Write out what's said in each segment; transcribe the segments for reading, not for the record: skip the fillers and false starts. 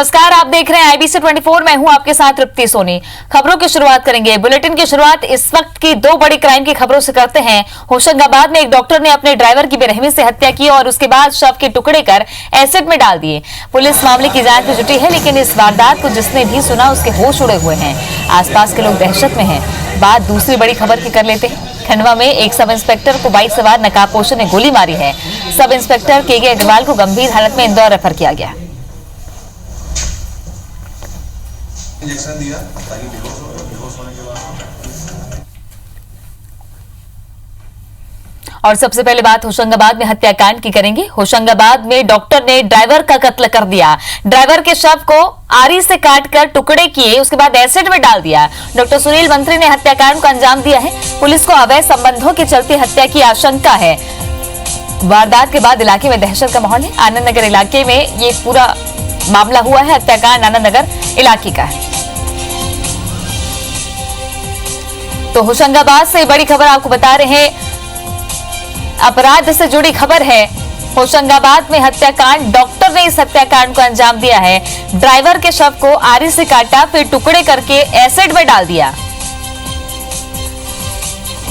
नमस्कार, आप देख रहे हैं IBC 24। मैं हूं आपके साथ तृप्ति सोनी। खबरों की शुरुआत करेंगे। बुलेटिन की शुरुआत इस वक्त की दो बड़ी क्राइम की खबरों से करते हैं। होशंगाबाद में एक डॉक्टर ने अपने ड्राइवर की बेरहमी से हत्या की और उसके बाद शव के टुकड़े कर एसिड में डाल दिए। पुलिस मामले की जांच में जुटी है, लेकिन इस वारदात को जिसने भी सुना उसके होश उड़े हुए हैं। आसपास के लोग दहशत में हैं। बात दूसरी बड़ी खबर की कर लेते हैं। खंडवा में एक सब इंस्पेक्टर को बाइक सवार नकाबपोशों ने गोली मारी है। सब इंस्पेक्टर KK अग्रवाल को गंभीर हालत में इंदौर रेफर किया गया। इंजेक्शन दिया ताकि बेहोश होने के बाद। और सबसे पहले बात होशंगाबाद में हत्याकांड की करेंगे। होशंगाबाद में डॉक्टर ने ड्राइवर का कत्ल कर दिया। ड्राइवर के शव को आरी से काटकर टुकड़े किए, उसके बाद एसिड में डाल दिया। डॉक्टर सुनील मंत्री ने हत्याकांड को अंजाम दिया है। पुलिस को अवैध संबंधों के चलते हत्या की आशंका है। वारदात के बाद इलाके में दहशत का माहौल है। आनंद नगर इलाके में ये पूरा मामला हुआ है। हत्याकांड आनंद नगर इलाके का है। तो होशंगाबाद से बड़ी खबर आपको बता रहे हैं। अपराध से जुड़ी खबर है। होशंगाबाद में हत्याकांड, डॉक्टर ने इस हत्याकांड को अंजाम दिया है। ड्राइवर के शव को आरी से काटा, फिर टुकड़े करके एसिड में डाल दिया।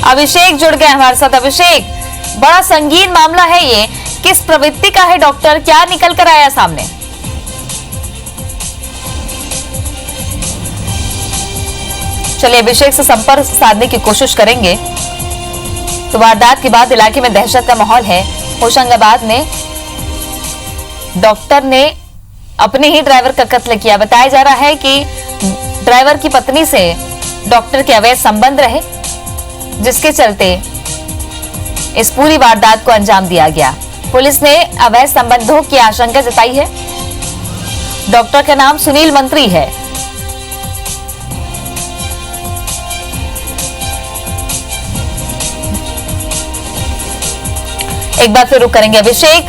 अभिषेक जुड़ गए हमारे साथ। अभिषेक, बड़ा संगीन मामला है ये। किस प्रवृत्ति का है डॉक्टर, क्या निकल कर आया सामने? चलिए अभिषेक से संपर्क साधने की कोशिश करेंगे। तो वारदात के बाद इलाके में दहशत का माहौल है। होशंगाबाद में डॉक्टर ने अपने ही ड्राइवर का कत्ल किया। बताया जा रहा है कि ड्राइवर की पत्नी से डॉक्टर के अवैध संबंध रहे, जिसके चलते इस पूरी वारदात को अंजाम दिया गया। पुलिस ने अवैध संबंधों की आशंका जताई है। डॉक्टर का नाम सुनील मंत्री है। एक बार फिर रुक करेंगे अभिषेक।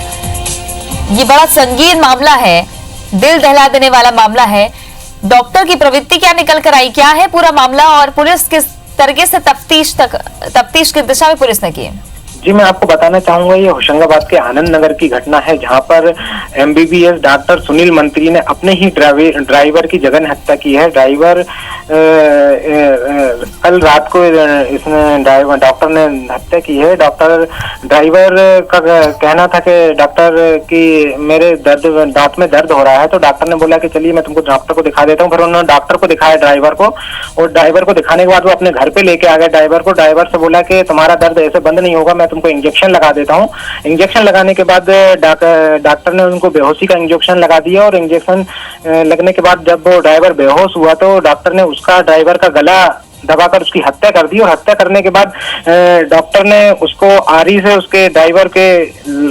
ये बड़ा संगीन मामला है, दिल दहला देने वाला मामला है। डॉक्टर की प्रवृत्ति क्या निकल कर आई, क्या है पूरा मामला, और पुलिस किस तरीके से तफ्तीश की दिशा में पुलिस ने की? जी, मैं आपको बताना चाहूंगा, ये होशंगाबाद के आनंद नगर की घटना है, जहां पर MBBS डॉक्टर सुनील मंत्री ने अपने ही ड्राइवर की जघन्य हत्या की है। ड्राइवर कल रात को इसने डॉक्टर ने हत्या की है। ड्राइवर का कहना था कि डॉक्टर की मेरे दांत में दर्द हो रहा है, तो डॉक्टर ने बोला कि चलिए मैं तुमको डॉक्टर को दिखा देता हूँ। फिर उन्होंने डॉक्टर को दिखाया ड्राइवर को, और ड्राइवर को दिखाने के बाद वो अपने घर पे लेके आ गए ड्राइवर को। ड्राइवर से बोला कि तुम्हारा दर्द ऐसे बंद नहीं होगा, मैं तुमको इंजेक्शन लगा देता हूँ। इंजेक्शन लगाने के बाद डॉक्टर ने उनको बेहोशी का इंजेक्शन लगा दिया, और इंजेक्शन लगने के बाद जब वो ड्राइवर बेहोश हुआ तो डॉक्टर ने उसका ड्राइवर का गला दबाकर उसकी हत्या कर दी। और हत्या करने के बाद डॉक्टर ने उसको आरी से उसके ड्राइवर के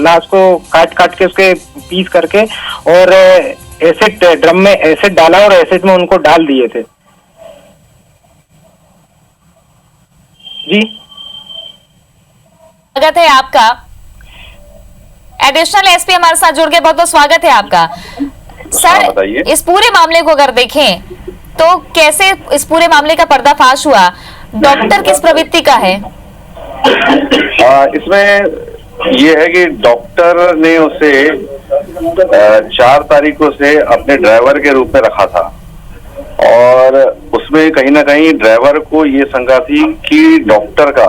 लाश को काट के उसके पीस करके और एसिड ड्रम में एसिड डाला और एसिड में उनको डाल दिए थे। जी, स्वागत है आपका। एडिशनल SP हमारे साथ जुड़ गए, बहुत बहुत स्वागत है आपका। सर, इस पूरे मामले को अगर देखें तो कैसे इस पूरे मामले का पर्दाफाश हुआ? डॉक्टर किस प्रवृत्ति का है? इसमें ये है कि डॉक्टर ने उसे 4 तारीख को से अपने ड्राइवर के रूप में रखा था, और उसमें कहीं ना कहीं ड्राइवर को ये शंका थी कि डॉक्टर का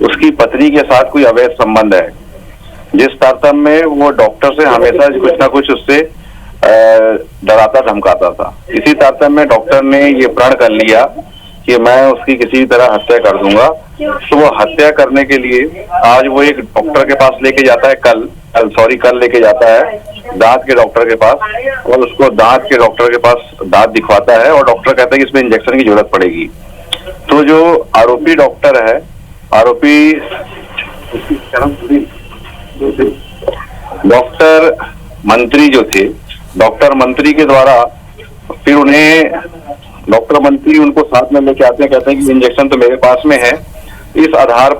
उसकी पत्नी के साथ कोई अवैध संबंध है, जिस तारतम्य में वो डॉक्टर से हमेशा कुछ ना कुछ उससे डराता धमकाता था। इसी तारतम्य में डॉक्टर ने ये प्रण कर लिया कि मैं उसकी किसी तरह हत्या कर दूंगा। तो वो हत्या करने के लिए आज वो एक डॉक्टर के पास लेके जाता है, कल लेके जाता है दांत के डॉक्टर के पास, और उसको दांत के डॉक्टर के पास दांत दिखवाता है, और डॉक्टर कहता है कि इसमें इंजेक्शन की जरूरत पड़ेगी। तो जो आरोपी डॉक्टर है, आरोपी डॉक्टर मंत्री जो थे, डॉक्टर मंत्री के द्वारा फिर उन्हें डॉक्टर मंत्री उनको साथ में लेके आते हैं, कहते हैं कि इंजेक्शन तो मेरे पास में है। इस आधार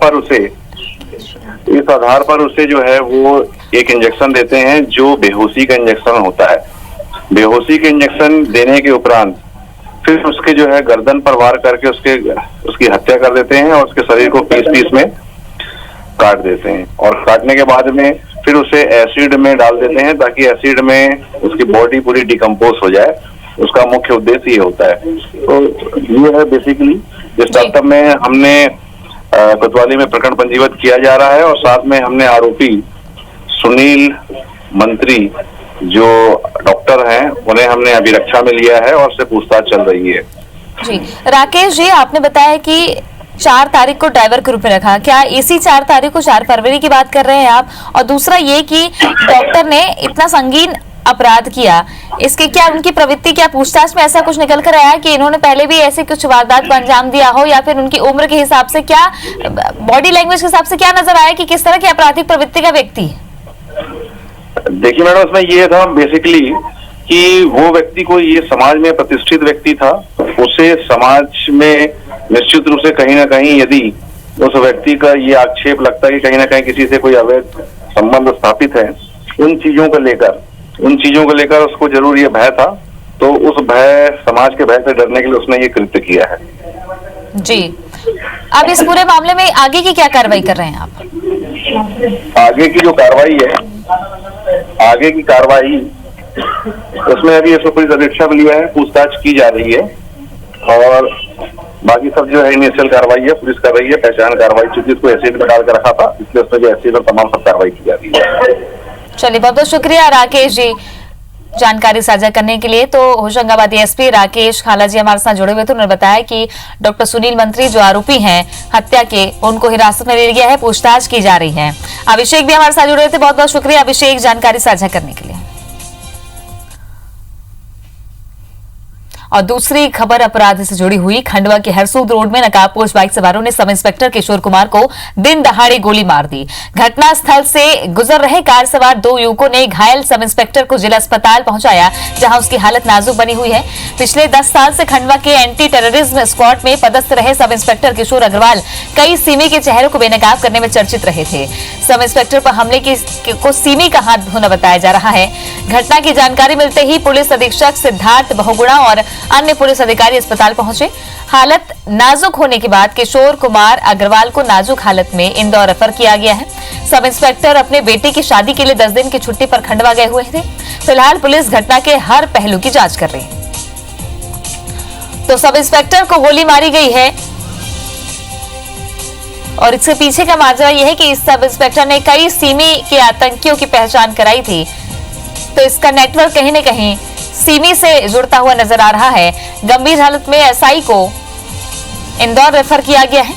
पर उसे जो है वो एक इंजेक्शन देते हैं जो बेहोशी का इंजेक्शन होता है। बेहोशी के इंजेक्शन देने के उपरांत फिर उसके जो है गर्दन पर वार करके उसकी हत्या कर देते हैं, और उसके शरीर को पीस में काट देते हैं। और काटने के बाद में फिर उसे एसिड में डाल देते हैं ताकि एसिड में उसकी बॉडी पूरी डिकम्पोज हो जाए। उसका मुख्य उद्देश्य ये होता है। तो ये है बेसिकली इस स्टार्टअप में हमने कोतवाली में प्रकरण पंजीबद्ध किया जा रहा है और साथ में हमने आरोपी सुनील मंत्री जो डॉक्टर हैं उन्हें हमने अभिरक्षा में लिया है और उससे पूछताछ चल रही है। जी राकेश जी, आपने बताया कि 4 तारीख को ड्राइवर के रूप में रखा, क्या इसी 4 तारीख को 4 फरवरी की बात कर रहे हैं आप? और दूसरा ये कि डॉक्टर ने इतना संगीन अपराध किया, इसके क्या उनकी प्रवृत्ति, क्या पूछताछ में ऐसा कुछ निकल कर आया कि इन्होंने पहले भी ऐसे कुछ वारदात को अंजाम दिया हो, या फिर उनकी उम्र के हिसाब से, क्या बॉडी लैंग्वेज के हिसाब से क्या नजर आया कि किस तरह की आपराधिक प्रवृत्ति का व्यक्ति है? देखिए मैडम, उसमें ये था बेसिकली कि वो व्यक्ति को, ये समाज में प्रतिष्ठित व्यक्ति था, उसे समाज में निश्चित रूप से कहीं ना कहीं यदि उस व्यक्ति का ये आक्षेप लगता है कि कहीं ना कहीं किसी से कोई अवैध संबंध स्थापित है, उन चीजों को लेकर उसको जरूर ये भय था। तो उस भय, समाज के भय से डरने के लिए उसने ये कृत्य किया है। जी, अब इस पूरे मामले में आगे की क्या कार्रवाई कर रहे हैं आप? आगे की जो कार्रवाई है, आगे की कार्रवाई उसमें अभी इसको पुलिस अधीक्षक लिया है, पूछताछ की जा रही है और बाकी सब जो है इनिशियल कार्रवाई है पुलिस कर रही है, पहचान कार्रवाई, चूंकि इसको एसिड में डाल कर रखा था इसलिए उसमें जो एसिड और तमाम सब कार्रवाई की जा रही है। चलिए, बहुत बहुत शुक्रिया राकेश जी जानकारी साझा करने के लिए। तो होशंगाबाद एसपी राकेश खाला जी हमारे साथ जुड़े हुए थे, उन्होंने बताया कि डॉक्टर सुनील मंत्री जो आरोपी हैं हत्या के, उनको हिरासत में ले लिया है, पूछताछ की जा रही है। अभिषेक भी हमारे साथ जुड़े थे, बहुत बहुत शुक्रिया अभिषेक जानकारी साझा करने के लिए। और दूसरी खबर अपराध से जुड़ी हुई, खंडवा के हरसूद रोड में नकाबपोश बाइक सवारों ने सब इंस्पेक्टर किशोर कुमार को दिन दहाड़े गोली मार दी। घटना स्थल से गुजर रहे कार सवार 2 युवकों ने घायल सब इंस्पेक्टर को जिला अस्पताल पहुंचाया, जहां उसकी हालत नाजुक बनी हुई है। पिछले 10 साल से खंडवा के एंटी टेररिज्म स्क्वाड में पदस्थ रहे सब इंस्पेक्टर किशोर अग्रवाल कई सीमी के चेहरों को बेनकाब करने में चर्चित रहे थे। सब इंस्पेक्टर पर हमले को सीमी का हाथ होना बताया जा रहा है। घटना की जानकारी मिलते ही पुलिस अधीक्षक सिद्धार्थ बहुगुणा और अन्य पुलिस अधिकारी अस्पताल पहुंचे। हालत नाजुक होने के बाद किशोर कुमार अग्रवाल को नाजुक हालत में इंदौर रेफर किया गया है। सब इंस्पेक्टर अपने बेटे की शादी के लिए 10 दिन की छुट्टी पर खंडवा गए हुए थे। फिलहाल पुलिस घटना के हर पहलू की जांच कर रही है। तो सब इंस्पेक्टर को गोली मारी गई है और इसके पीछे का माजरा यह है कि इस सब इंस्पेक्टर ने कई सीमी के आतंकियों की पहचान कराई थी। तो इसका नेटवर्क कहीं न कहीं सीमी से जुड़ता हुआ नजर आ रहा है। गंभीर हालत में एसआई को इंदौर रेफर किया गया है।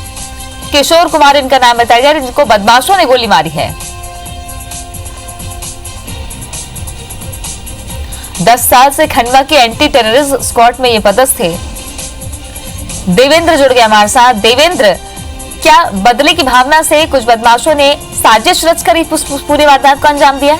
किशोर कुमार इनका नाम बताया जा रहा है, जिनको बदमाशों ने गोली मारी है। 10 साल से खंडवा के एंटी टेररिज्म स्क्वाड में ये पदस्थ थे। देवेंद्र जुड़ गए हमारे साथ। देवेंद्र, क्या बदले की भावना से कुछ बदमाशों ने साजिश रचकर पूरी वारदात को अंजाम दिया?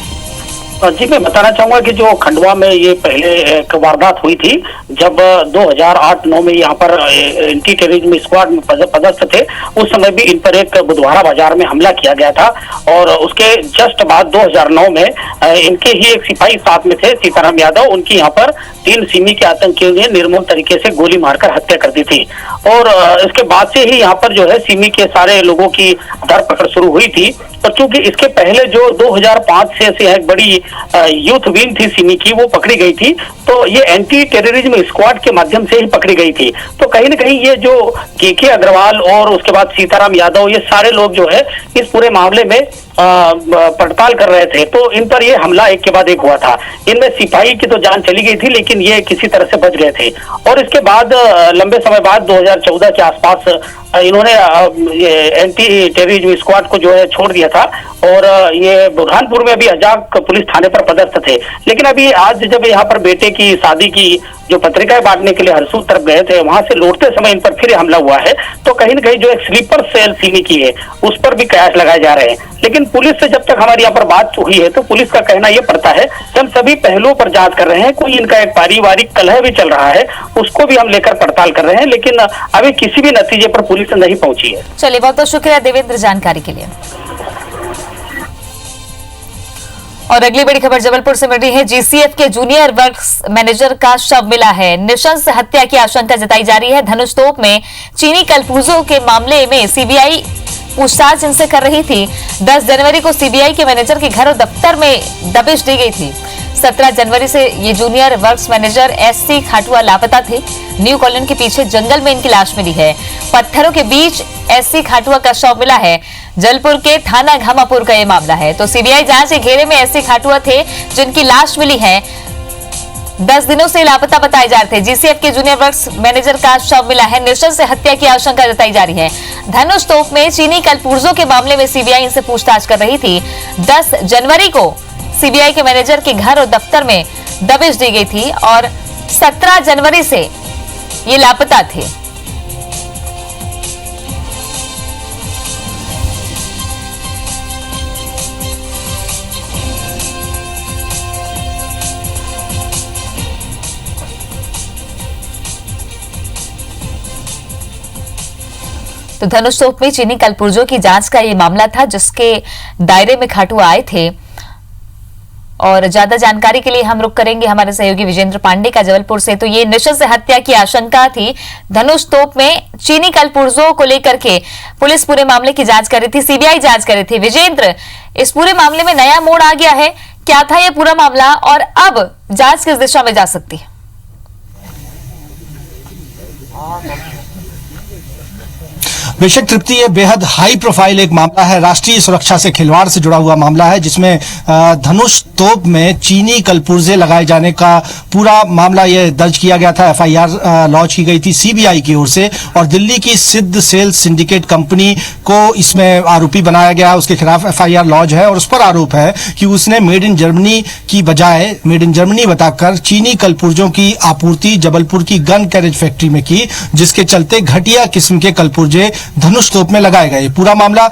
जी, मैं बताना चाहूंगा कि जो खंडवा में ये पहले एक वारदात हुई थी, जब 2008-9 में यहाँ पर एंटी टेररिज्म स्क्वाड में पदस्थ थे, उस समय भी इन पर एक बुधवारा बाजार में हमला किया गया था और उसके जस्ट बाद 2009 में इनके ही एक सिपाही साथ में थे, सीताराम यादव, उनकी यहाँ पर 3 सीमी के आतंकियों ने निर्मम तरीके से गोली मारकर हत्या कर दी थी। और इसके बाद से ही यहाँ पर जो है सीमी के सारे लोगों की धरपकड़ शुरू हुई थी। और चूंकि इसके पहले जो 2005 से एक बड़ी यूथ विंग थी सीमी की, वो पकड़ी गई थी, तो ये एंटी टेररिज्म स्क्वाड के माध्यम से ही पकड़ी गई थी। तो कहीं न कहीं ये जो के अग्रवाल और उसके बाद सीताराम यादव, ये सारे लोग जो है इस पूरे मामले में पड़ताल कर रहे थे। तो इन पर ये हमला एक के बाद एक हुआ था। इनमें सिपाही की तो जान चली गई थी, लेकिन ये किसी तरह से बच गए थे। और इसके बाद लंबे समय बाद 2014 के आसपास इन्होंने एंटी टेररिज्म स्क्वाड को जो है छोड़ दिया था और ये बुरहानपुर में अभी अजाक पुलिस थाने पर पदस्थ थे। लेकिन अभी आज जब यहाँ पर बेटे की शादी की जो पत्रिकाएं बांटने के लिए हरसूद तरफ गए थे, वहां से लौटते समय इन पर फिर हमला हुआ है। तो कहीं न कहीं जो एक स्लीपर सेल सीमी की है, उस पर भी कयास लगाए जा रहे हैं। लेकिन पुलिस से जब तक हमारी यहाँ पर बात हुई है, तो पुलिस का कहना यह पड़ता है कि हम सभी पहलुओं पर जांच कर रहे हैं। कोई इनका एक पारिवारिक कलह भी चल रहा है, उसको भी हम लेकर पड़ताल कर रहे हैं, लेकिन अभी किसी भी नतीजे पर पुलिस नहीं पहुंची है। चलिए, बहुत बहुत शुक्रिया देवेंद्र जानकारी के लिए। और अगली बड़ी खबर जबलपुर से मिल रही है। जीसीएफ के जूनियर वर्क्स मैनेजर का शव मिला है। नृशंस हत्या की आशंका जताई जा रही है। धनुष तोप में चीनी कलपूजों के मामले में सीबीआई पूछताछ इनसे कर रही थी। 10 जनवरी को सीबीआई के मैनेजर के घर और दफ्तर में दबिश दी गई थी। 17 जनवरी से ये junior works manager SC Khatua लापता थे। न्यू कॉलोनी के पीछे जंगल में इनकी लाश मिली है। पत्थरों के बीच एससी खाटुआ का शव मिला है। जलपुर के थाना घामापुर का ये मामला है। तो सीबीआई जांच के घेरे में एससी खाटुआ थे जिनकी लाश मिली है। 10 दिनों से लापता बताए जा रहे थे। जीसीएफ के जूनियर वर्क्स मैनेजर का शव मिला है। नृशंस से हत्या की आशंका जताई जा रही है। धनुष तोप में चीनी कलपुर्जों के मामले में सीबीआई इनसे पूछताछ कर रही थी। 10 जनवरी को सीबीआई के मैनेजर के घर और दफ्तर में दबिश दी गई थी और 17 जनवरी से ये लापता थे। तो धनुष तोप में चीनी कलपुर्जों की जांच का ये मामला था जिसके दायरे में खाटुआ आए थे। और ज्यादा जानकारी के लिए हम रुक करेंगे हमारे सहयोगी विजेंद्र पांडे का जबलपुर से। तो ये नृशंस से हत्या की आशंका थी। धनुष तोप में चीनी कलपुर्जों को लेकर के पुलिस पूरे मामले की जांच कर रही थी, सीबीआई जांच कर रही थी। विजेंद्र, इस पूरे मामले में नया मोड़ आ गया है, क्या था ये पूरा मामला और अब जांच किस दिशा में जा सकती है? बेशक तृप्ति, ये बेहद हाई प्रोफाइल एक मामला है, राष्ट्रीय सुरक्षा से खिलवाड़ से जुड़ा हुआ मामला है, जिसमें धनुष तोप में चीनी कलपुर्जे लगाए जाने का पूरा मामला ये दर्ज किया गया था। एफआईआर लॉन्च की गई थी सीबीआई की ओर से और दिल्ली की सिद्ध सेल सिंडिकेट कंपनी को इसमें आरोपी बनाया गया। उसके खिलाफ एफआईआर लॉन्च है और उस पर आरोप है कि उसने मेड इन जर्मनी की बजाय मेड इन जर्मनी बताकर चीनी कलपुर्जों की आपूर्ति जबलपुर की गन कैरेज फैक्ट्री में की, जिसके चलते घटिया किस्म के कलपुर्जे धनुष तोप में लगाए गए। पूरा मामला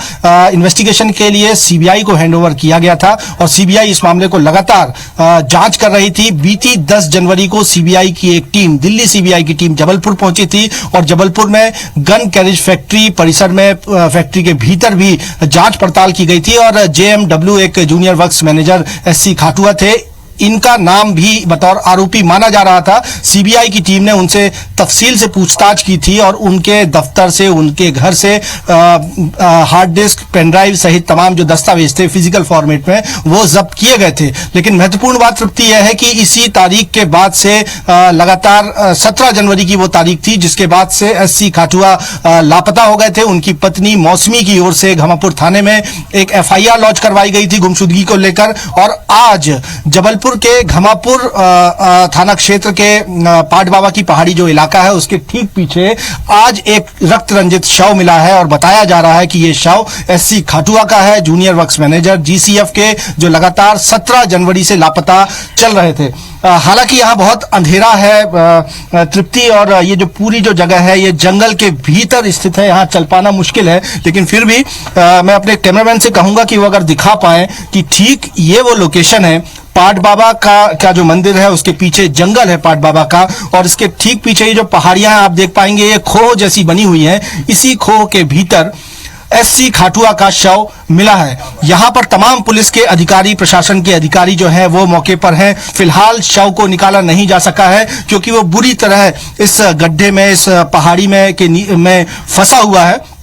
इन्वेस्टिगेशन के लिए सीबीआई को हैंडओवर किया गया था और सीबीआई इस मामले को लगातार जांच कर रही थी। बीती 10 जनवरी को सीबीआई की एक टीम, दिल्ली सीबीआई की टीम जबलपुर पहुंची थी और जबलपुर में गन कैरेज फैक्ट्री परिसर में फैक्ट्री के भीतर भी जांच पड़ताल की गई थी और जेएमडब्ल्यू एक junior works manager SC Khatua थे, इनका नाम भी बतौर आरोपी माना जा रहा था। सीबीआई की टीम ने उनसे तफसील से पूछताछ की थी और उनके दफ्तर से, उनके घर से हार्ड डिस्क, पेनड्राइव सहित तमाम जो दस्तावेज थे फिजिकल फॉर्मेट में वो जब्त किए गए थे। लेकिन महत्वपूर्ण बात तृप्ति यह है कि इसी तारीख के बाद से लगातार 17 जनवरी की वो तारीख थी जिसके बाद से एससी खाटुआ लापता हो गए थे। उनकी पत्नी मौसमी की ओर से घामापुर थाने में एक एफआईआर लॉन्च करवाई गई थी गुमशुदगी को लेकर और आज जबलपुर के घामापुर थाना क्षेत्र के पाट बाबा की पहाड़ी जो इलाका है उसके ठीक पीछे आज एक रक्त रंजित शव मिला है और बताया जा रहा है कि यह शव एससी खाटुआ का है, जूनियर वर्क्स मैनेजर जीसीएफ के, जो लगातार 17 जनवरी से लापता चल रहे थे। हालांकि यहाँ बहुत अंधेरा है तृप्ति और ये जो पूरी जो जगह है ये जंगल के भीतर स्थित है, यहाँ चल पाना मुश्किल है। लेकिन फिर भी मैं अपने कैमरामैन से कहूंगा कि वो अगर दिखा पाए कि ठीक ये वो लोकेशन है पाट बाबा का जो मंदिर है उसके पीछे जंगल है पाट बाबा का और इसके ठीक पीछे ये जो पहाड़ियां आप देख पाएंगे ये खोह जैसी बनी हुई है। इसी खोह के भीतर एससी खाटुआ का शव मिला है। यहाँ पर तमाम पुलिस के अधिकारी, प्रशासन के अधिकारी जो हैं वो मौके पर हैं। फिलहाल शव को निकाला नहीं जा सका है क्योंकि वो बुरी तरह इस गड्ढे में, इस पहाड़ी में फंसा हुआ है।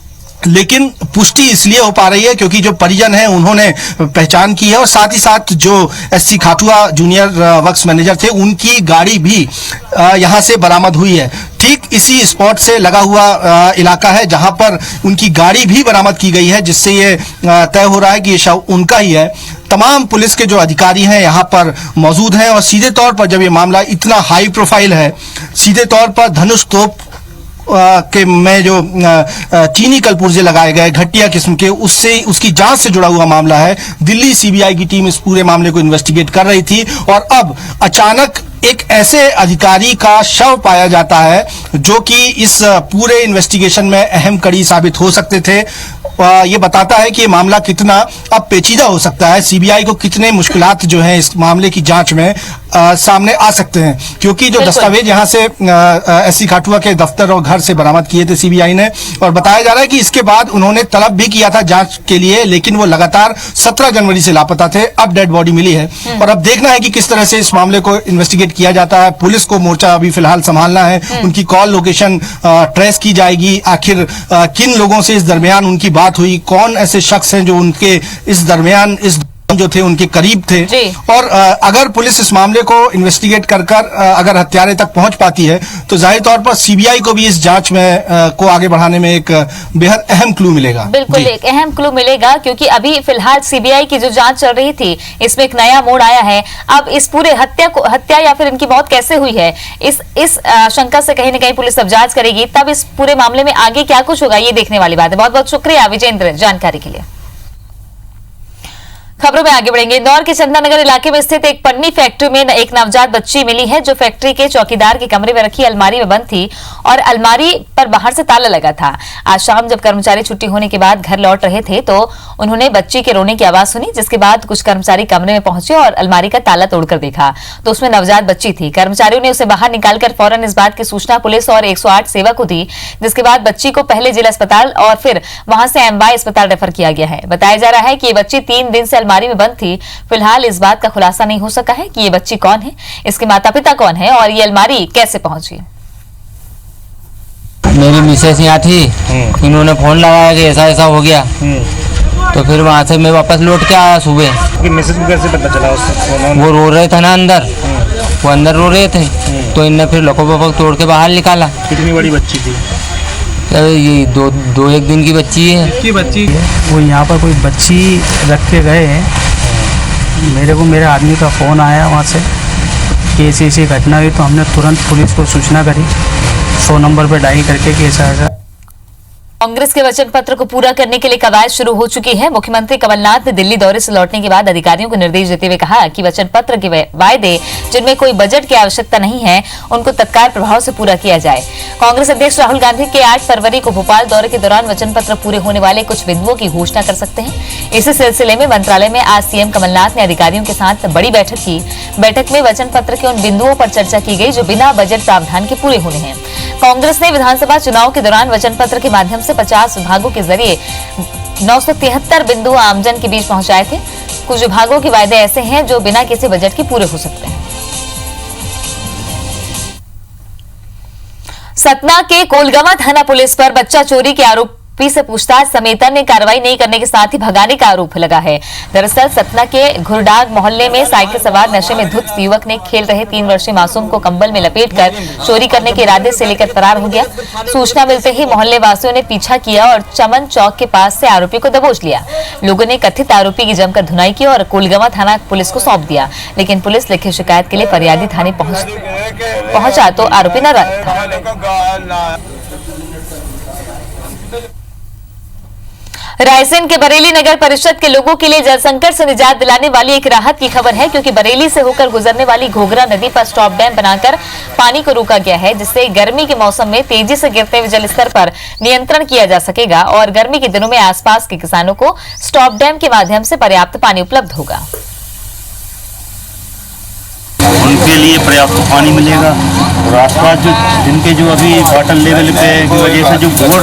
लेकिन पुष्टि इसलिए हो पा रही है क्योंकि जो परिजन हैं उन्होंने पहचान की है और साथ ही साथ जो SC Khatua junior works manager थे उनकी गाड़ी भी यहां से बरामद हुई है। ठीक इसी स्पॉट से लगा हुआ इलाका है जहां पर उनकी गाड़ी भी बरामद की गई है, जिससे ये तय हो रहा है कि ये शव उनका ही है। तमाम पुलिस के जो अधिकारी हैं यहाँ पर मौजूद हैं और सीधे तौर पर जब ये मामला इतना हाई प्रोफाइल है, सीधे तौर पर धनुष तोप के में जो चीनी कलपुर्जे लगाए गए घटिया किस्म के, उससे उसकी जांच से जुड़ा हुआ मामला है। दिल्ली सीबीआई की टीम इस पूरे मामले को इन्वेस्टिगेट कर रही थी और अब अचानक एक ऐसे अधिकारी का शव पाया जाता है जो कि इस पूरे इन्वेस्टिगेशन में अहम कड़ी साबित हो सकते थे। ये बताता है कि ये मामला कितना अब पेचीदा हो सकता है, सीबीआई को कितने मुश्किलात जो हैं इस मामले की जांच में सामने आ सकते हैं, क्योंकि जो दस्तावेज यहाँ से एससी खाटुआ के दफ्तर और घर से बरामद किए थे सीबीआई ने, और बताया जा रहा है कि इसके बाद उन्होंने तलब भी किया था जांच के लिए, लेकिन वो लगातार 17 जनवरी से लापता थे। अब डेड बॉडी मिली है और अब देखना है कि किस तरह से इस मामले को इन्वेस्टिगेट किया जाता है। पुलिस को मोर्चा अभी फिलहाल संभालना है, उनकी कॉल लोकेशन ट्रेस की जाएगी, आखिर किन लोगों से इस दरमियान उनकी बात बात हुई, कौन ऐसे शख्स हैं जो उनके इस दरमियान जो थे उनके करीब थे, और अगर पुलिस इस मामले को इन्वेस्टिगेट कर अगर हत्यारे तक पहुंच पाती है तो जाहिर तौर पर सीबीआई को भी इस जांच में को आगे बढ़ाने में एक बेहद अहम क्लू मिलेगा। बिल्कुल एक अहम क्लू मिलेगा, क्योंकि अभी फिलहाल सीबीआई की जो जांच चल रही थी इसमें एक नया मोड़ आया है। अब इस पूरे हत्या या फिर इनकी मौत कैसे हुई है, इस आशंका से कहीं ना कहीं पुलिस अब जांच करेगी, तब इस पूरे मामले में आगे क्या कुछ होगा ये देखने वाली बात है। बहुत बहुत शुक्रिया विजेंद्र जानकारी के लिए। खबरों में आगे बढ़ेंगे। इंदौर के चंदानगर इलाके में स्थित एक पन्नी फैक्ट्री में एक नवजात बच्ची मिली है, जो फैक्ट्री के चौकीदार के कमरे में रखी अलमारी में बंद थी और अलमारी पर बाहर से ताला लगा था। आज शाम जब कर्मचारी छुट्टी होने के बाद घर लौट रहे थे तो उन्होंने बच्ची के रोने की आवाज सुनी, जिसके बाद कुछ कर्मचारी कमरे में पहुंचे और अलमारी का ताला तोड़कर देखा तो उसमें नवजात बच्ची थी। कर्मचारियों ने उसे बाहर निकालकर फौरन इस बात की सूचना पुलिस और 108 सेवा को दी, जिसके बाद बच्ची को पहले जिला अस्पताल और फिर वहां से एमवाई अस्पताल रेफर किया गया है। बताया जा रहा है कि ये बच्ची 3 दिन से अलमारी में बंद थी। फिलहाल इस बात का खुलासा नहीं हो सका है कि ये बच्ची कौन है, इसके माता पिता कौन है और ये अलमारी कैसे पहुंची। मेरी मिसेस यहाँ थी, इन्होंने फोन लगाया कि ऐसा ऐसा हो गया, तो फिर वहाँ से मैं वापस लौट के आया सुबह। मिसेस को कैसे पता चला उससे? वो रो रहे थे ना अंदर, वो अंदर रो रहे थे, तो इनने फिर लको बपक तोड़ के बाहर निकाला। कितनी बड़ी बच्ची थी? ये दो एक दिन की बच्ची है। वो यहाँ पर कोई बच्ची रख के गए हैं, मेरे को मेरे आदमी का फ़ोन आया वहाँ से कि ऐसी घटना हुई, तो हमने तुरंत पुलिस को सूचना करी 100 नंबर पर डायल करके कि ऐसा कांग्रेस के वचन पत्र को पूरा करने के लिए कवायद शुरू हो चुकी है। मुख्यमंत्री कमलनाथ ने दिल्ली दौरे से लौटने के बाद अधिकारियों को निर्देश देते हुए कहा कि वचन पत्र के वायदे जिनमें कोई बजट की आवश्यकता नहीं है उनको तत्काल प्रभाव से पूरा किया जाए। कांग्रेस अध्यक्ष राहुल गांधी के 8 फरवरी को भोपाल दौरे के दौरान वचन पत्र पूरे होने वाले कुछ बिंदुओं की घोषणा कर सकते हैं। इसी सिलसिले में मंत्रालय में आज सीएम कमलनाथ ने अधिकारियों के साथ बड़ी बैठक की। बैठक में वचन पत्र के उन बिंदुओं पर चर्चा की गई जो बिना बजट प्रावधान के पूरे होने हैं। कांग्रेस ने विधानसभा चुनाव के दौरान वचन पत्र के माध्यम से 50 विभागों के जरिए 973 बिंदु आमजन के बीच पहुंचाए थे। कुछ विभागों के वायदे ऐसे हैं जो बिना किसी बजट के पूरे हो सकते हैं। सतना के कोलगवा थाना पुलिस पर बच्चा चोरी के आरोपी से पूछताछ समेत अन्य कार्रवाई नहीं करने के साथ ही भगाने का आरोप लगा है। दरअसल सतना के घुरडाग मोहल्ले में साइकिल सवार नशे में धुत युवक ने खेल रहे 3 वर्षीय मासूम को कंबल में लपेटकर चोरी करने के इरादे से लेकर फरार हो गया। सूचना मिलते ही मोहल्ले वासियों ने पीछा किया और चमन चौक के पास से आरोपी को दबोच लिया। लोगों ने कथित आरोपी की जमकर धुनाई की और कोलगवा थाना पुलिस को सौंप दिया, लेकिन पुलिस लिखित शिकायत के लिए फरियादी थाने पहुंचा तो आरोपी नाराज था। रायसेन के बरेली नगर परिषद के लोगों के लिए जल संकट से निजात दिलाने वाली एक राहत की खबर है, क्योंकि बरेली से होकर गुजरने वाली घोघरा नदी पर स्टॉप डैम बनाकर पानी को रोका गया है, जिससे गर्मी के मौसम में तेजी से गिरते हुए जल स्तर पर नियंत्रण किया जा सकेगा और गर्मी के दिनों में आसपास के किसानों को स्टॉप डैम के माध्यम से पर्याप्त पानी उपलब्ध होगा। उनके लिए पर्याप्त पानी मिलेगा और आसपास जो जिनके जो अभी वाटर लेवल पे की वजह से जो बोर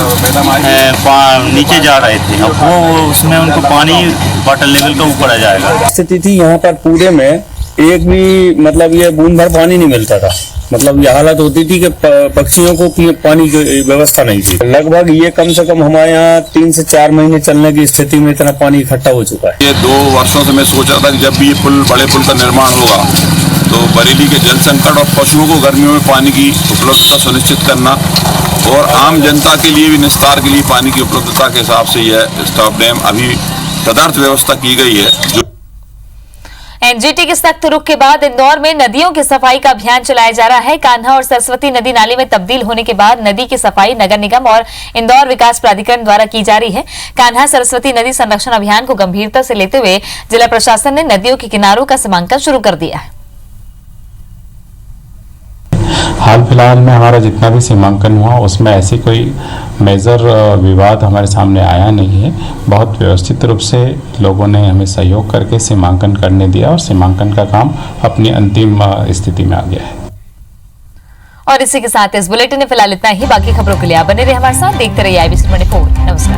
नीचे जा रहे थे, अब वो उसमें उनको पानी वाटर लेवल का ऊपर आ जाएगा। स्थिति थी यहाँ पर पूरे में एक भी मतलब ये बूंद भर पानी नहीं मिलता था, मतलब ये हालत होती थी कि पक्षियों को पानी की व्यवस्था नहीं थी। लगभग ये कम से कम हमारे यहाँ 3 से 4 महीने चलने की स्थिति में इतना पानी इकट्ठा हो चुका है। ये 2 वर्षों से मैं सोच रहा था कि जब भी ये बड़े पुल का निर्माण होगा तो बरेली के जल संकट और पशुओं को गर्मियों में पानी की उपलब्धता सुनिश्चित करना और आम जनता के लिए भी निस्तार के लिए पानी की उपलब्धता के हिसाब से यह स्टॉप डैम अभी तदर्थ व्यवस्था की गई है। एनजीटी के सख्त रुख के बाद इंदौर में नदियों की सफाई का अभियान चलाया जा रहा है। कान्हा और सरस्वती नदी नाले में तब्दील होने के बाद नदी की सफाई नगर निगम और इंदौर विकास प्राधिकरण द्वारा की जा रही है। कान्हा सरस्वती नदी संरक्षण अभियान को गंभीरता से लेते हुए जिला प्रशासन ने नदियों के किनारों का सीमांकन शुरू कर दिया है। हाल फिलहाल में हमारा जितना भी सीमांकन हुआ उसमें ऐसी कोई मेजर विवाद हमारे सामने आया नहीं है। बहुत व्यवस्थित रूप से लोगों ने हमें सहयोग करके सीमांकन करने दिया और सीमांकन का काम अपनी अंतिम स्थिति में आ गया है। और इसी के साथ इस बुलेटिन में फिलहाल इतना ही। बाकी खबरों के लिए आप बने रहिए हमारे साथ, देखते रहिए IBC 24। नमस्कार।